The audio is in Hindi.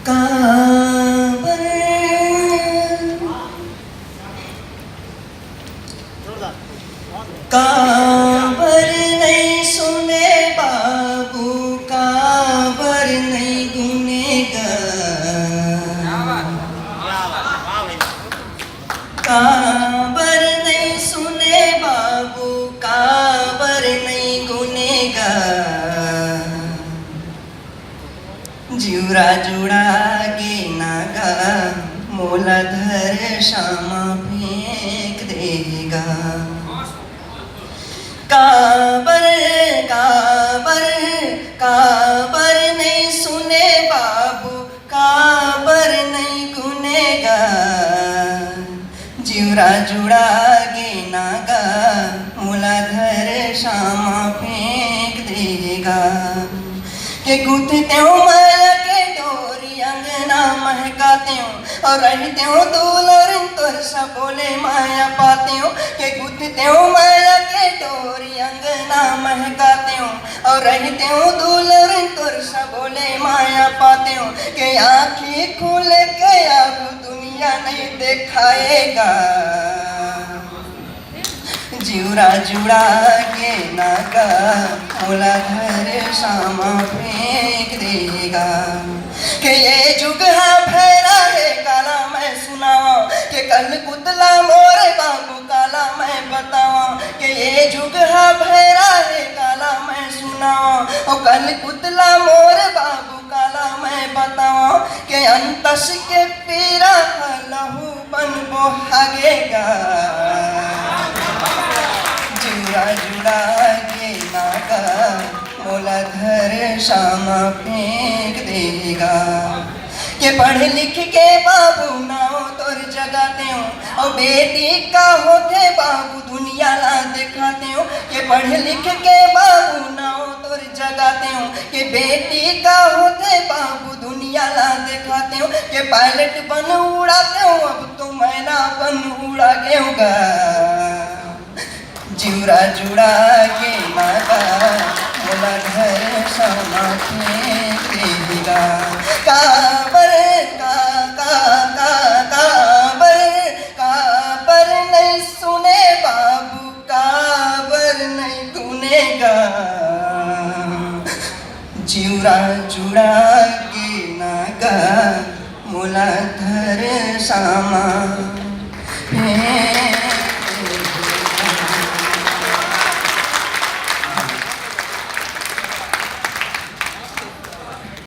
काबर काबर नहीं सुने बाबू, काबर नहीं गुनेगा, काबर नहीं सुने बाबू, काबर नहीं गुनेगा, जीवरा जुड़ा गे नागा, मोलाधर शामा फेंक देगा। काबर काबर काबर नहीं सुने बाबू, काबर नहीं गुनेगा, जीवरा जुड़ा गे नागा, मूलाधर शामा फेंक देगा। के गुथते हो माया के डोरी, अंगना महकाते हो और रहते हो दुलरिन तोर सा बोले माया पाते हो। के गुथते हो माया के डोरी, अंगना महकाते हो और रहते हो दुलरिन तोर सा बोले माया पाते हो। के आँखें खोल के अब दुनिया नहीं दिखाएगा, जीवरा जुड़ा के नागा, मूलाधर शामा फेंक देगा। कि ये जुग है फेरा है काला मैं सुनावा, कि कल पुतला मोरे बाबू काला मैं बतावा। कि ये जुग है फेरा है काला मैं सुनावा, और कल पुतला मोरे बाबू काला मैं बतावा। कि अंतस के पीरा लहू बन बोहागेगा, जीवरा जुड़ा के नागा, मूलाधर शामा फेंक देगा। के पढ़ लिख के बाबू नाव तोर जगाते हो, और बेटी का होते बाबू दुनिया ला दिखाते हो। के पढ़ लिख के बाबू नाव तोर जगाते हो, के बेटी का होते बाबू दुनिया ला दिखाते हो। के पायलट बन उड़ाते हो, अब तो मैना बन उड़ा गेगा, जीवरा जुड़ा के नागा, मूलाधर शामा फेंक देगा। काबर का का का काबर काबर नहीं सुने बाबू, काबर नहीं गुनेगा, जीवरा जुड़ा के नागा, मूलाधर शामा फेंक